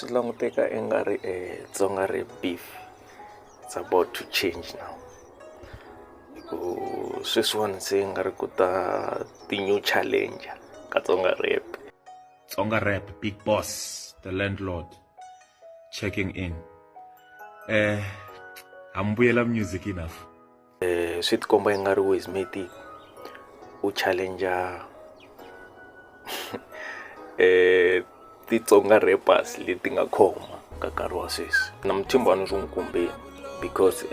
swi languteka i nga ri Tsonga rap beef it's about to change now. Sweswiwani se nga ri ku ta ti-new challenger ka Tsonga rap. Tsonga rap, Big Boss, the landlord, checking in. Ambuyela music enough. Swi ti komba i nga ri Wizmatic u challenger ti-Tsonga rappers leti nga khoma ka nkarhi wa sweswi. Na Mthimbano swi n'wi kumbeni because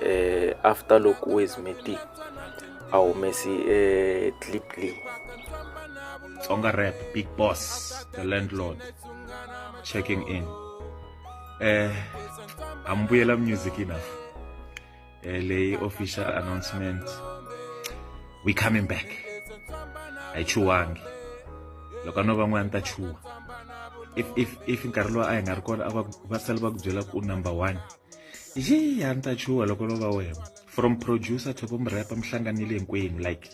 after loko Wizmatic a humesi clip leyi. Tsonga rap, Big Boss, the landlord, checking in. Ambuyela music enough. Lay official announcement. We coming back. I chuwangi. Loko no van'wana ta chuwa. If nkarhi lowu a hi nga ri kona va sala va ku byela ku number 1. Yi a ni ta chuwa loko no va wena. From producer to rap mi hlanganile hinkwenu like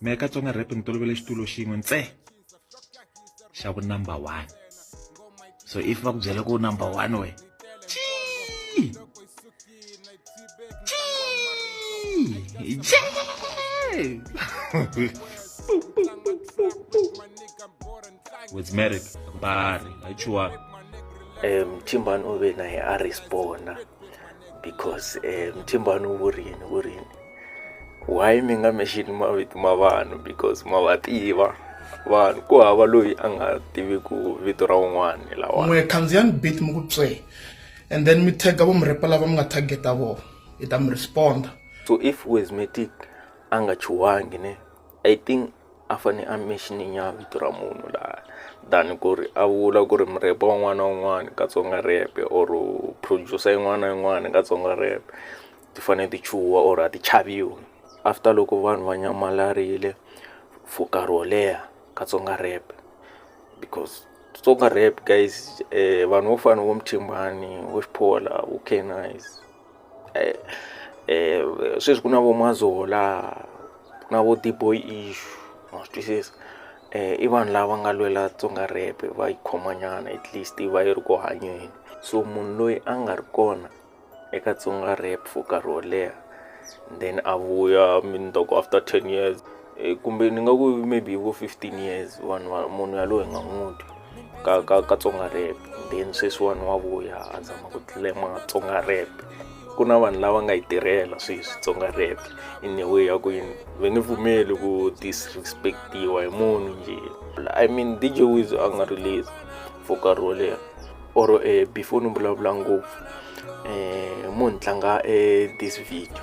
me ka Tsonga rap ni tolovele xitulo xin'we ntse xa vu number 1. So if va ku byela ku number 1 we Wizmatic Mbari ayichuwa Mthimbano ube naye a responda because Mthimbano vurini why mi nga mexini mavito ma vanhu because ma va tiva vanhu ku hava loyi a nga tivi ku vito ra un'wana lawa mwe khandziyani beat mi ku tswe and then mi tag vo mrepa lava mi nga targeta vo i ta mi respond. So if Wizmatic a nga chuwangi ne I think a fane a mentioning ya vito ra munhu la than ku ri a vula ku ri mrepa un'wana un'wana ka Tsonga rap or producer yin'wana ka Tsonga rap ti fane ti chuwa or a ti chaviwa after loko vanhu va nyamalarile for nkarhi wo leha ka Tsonga rap because Tsonga rap guys vanhu vo fana vo Mthimbani vo Xiphola vo K-Nice sweswi ku na vo Mazola na vo D-Boy issue ma swi twisisa i vanhu lava nga lwela Tsonga rap va yi khomanyana at least va yi ri ku hanyeni. So munhu loyi a nga ri kona eka Tsonga rap for nkarhi wo leha then a vuya mindoko after 10 years kumbe ni nga ku maybe vo 15 years munhu yaloyi nga n'wuti ka Tsonga rap then sweswiwani wa vuya a zama ku tlema Tsonga rap. Ku na vanhu lava nga yi tirhela sweswi Tsonga rap in a way ya ku ve nge pfumeli ku disrespectiwa hi munhu nje. I mean DJ Wiz a nga release for nkarhi wo leha or before ni vulavula ngopfu munhu tlanga this video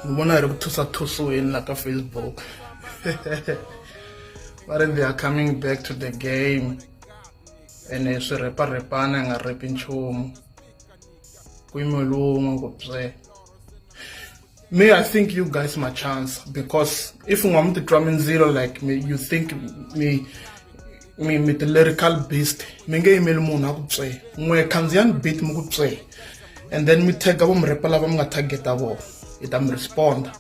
ni vona hi ri ku thusiweni la ka Facebook but they are coming back to the game and swi repana nga repi nchumu kuyimelungu kupse. Me, I think you guys my chance because if you want to drum in zero like me, you think me the lyrical beast. Me nge email munhu akupse. Mwe khandziyani beat mu kupse. And then me tag vo mrepa lava mi nga targeta vo. I ta mi respond.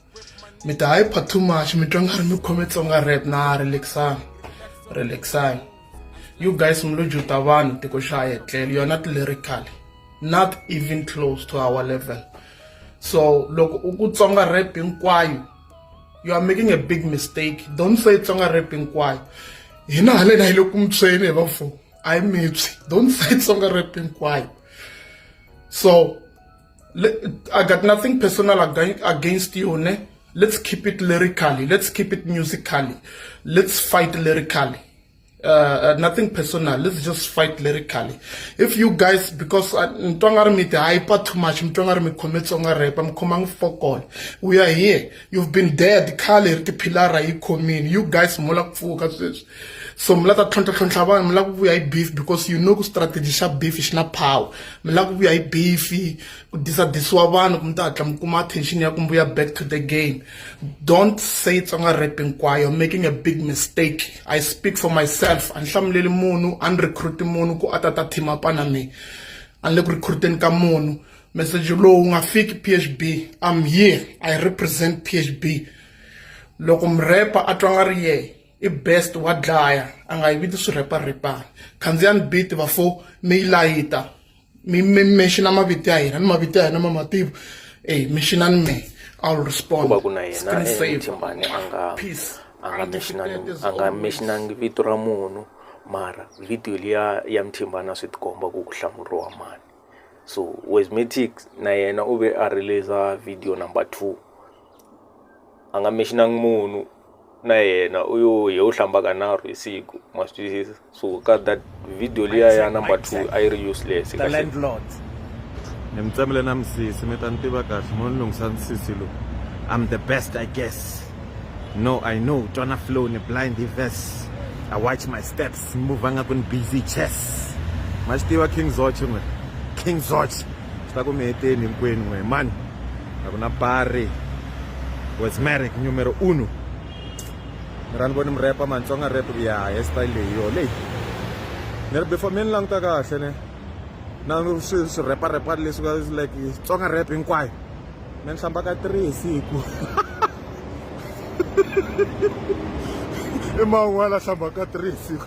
Me ta hyper too much. Me twa nga ri mi khome Tsonga rap na relaxai. You guys mlo juta vanhu tiko xa etlele. You're not lyrical. Not even close to our level. So look, Tsonga rap hinkwayo, you are making a big mistake. Don't say Tsonga rap hinkwayo. I mean, don't say Tsonga rap hinkwayo. So I got nothing personal against you, ne? Let's keep it lyrically. Let's keep it musically. Let's fight lyrically. Nothing personal. Let's just fight lyrically. If you guys, because Mtwangari hyper too much, Mtwangari commit Tsonga rap, I'm coming for all. We are here. You've been dead. Kale Pilara Ikomin. You guys molak focus. So mlata tlontlaba mlaku we beef because you know strategy sha beef is not power. Mlaku we beefy diswa vanhu kumtatla mkuma attention ya kumbuya back to the game. Don't say Tsonga rapping kwa, you're making a big mistake. I speak for myself. Anhlamleli munhu an recruit munhu ku atata team up na me. An le recruiting ka munhu. Message lowu nga fiki PHB. I'm here. I represent PHB. Loko mrepa atwanga riye i best wa dlaya a nga yi viti swireparepani khandziyani beat before mi yi layita mi mention mavito ya hina ni mavito ya hina ma mativu mentionani me I'll respond. Kuba kuna yena Mthimbane anga mentionangi vito ra munhu mara video liya ya Mthimbane swi tikomba ku hlamuriwa mani. So Wesmatic na yena u ve a release video number 2 anga mentionangi munhu na yena uyo ye u hlambaka nharhu hi siku ma swi twisisa. So ka that video liya ya number 2 a yi ri useless The landlord. Nimtsamile na msisi mi ta ni tiva kahle mo ni lunghisa nsisi lo. I'm the best I guess. No, I know Jona flow ni blind verse. I watch my steps move anga kun busy chess. Ma swi tiva King Zoch mwe. King Zoch. Sta ku mi heteni hinkwenu mwe man. Akuna pari. Wesmatic numero 1. Ran voni mrepa Matsonga rap ya style leyo leyi. Ner before men lang ta kahle ne. Na swi repa leswi ka like Tsonga rap hinkwayo. Men hlamba ka 3 siku. Emangwana hlamba ka 3 siku.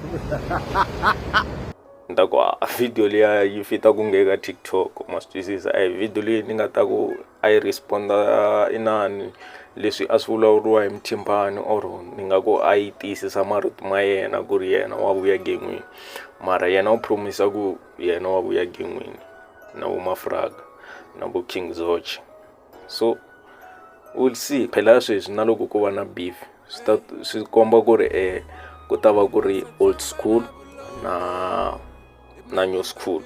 Ndakwa video liya yi fita ku ngeka TikTok ma swi twisisa video leyi ni nga ta ku a responda inani leswi a swi vulavuriwa hi Mthimbane or ni nga ku a yi tiyisisa marito ma yena ku ri yena wa vuya gengwini mara yena u promise ku yena wa vuya gengwini na vo Mafraga na vo King Zoch. So we'll see phela sweswi na loko ku va na beef swi komba ku ri ku ta va ku ri old school na new school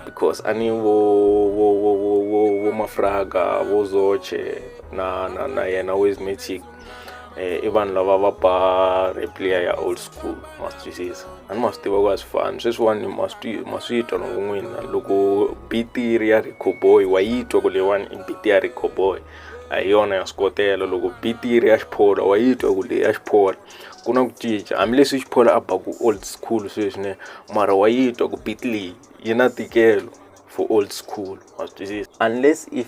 because ani vo Mafraga vo Zoch na yena Wesmatic i vanhu lava va ba replay ya old school ma swi twisisa ani ma swi tiva ku a swi fani sweswiwani ma swi twa na n'wina loko beat ri ya Rico Boy wa yi twa ku leyiwani i beat ya Rico Boy a hi yona ya Skotela loko beat ri ya Xiphola wa yi twa ku leyi ya Xiphola ku na ku cinca hambileswi Xiphola a ba ku old school sweswi ne mara wa yi twa ku beat leyi yi na tikelo for old school ma swi twisisa unless if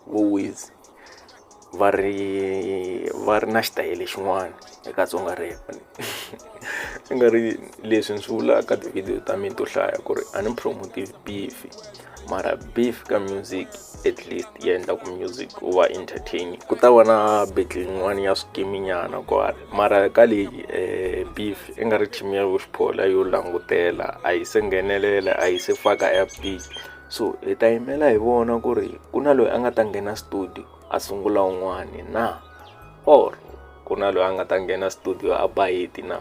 always va ri na xitayele xin'wana eka Tsonga rap ni nga ri leswi ni swi vulaka ti-video ta mina to hlaya ku ri a ni promotive beef mara beef ka music at least yi endla ku music u va entertaining ku ta va na battle yin'wana ya swikiminyana kwala mara ka leyi beef i nga ri team ya Xiphola yo langutela a yi se nghenelela a yi se faka beat so hi ta yimela hi vona ku ri ku na loyi a nga ta nghena studio a sungula un'wana na or ku na loyi a nga ta nghena studio a ba hiti na.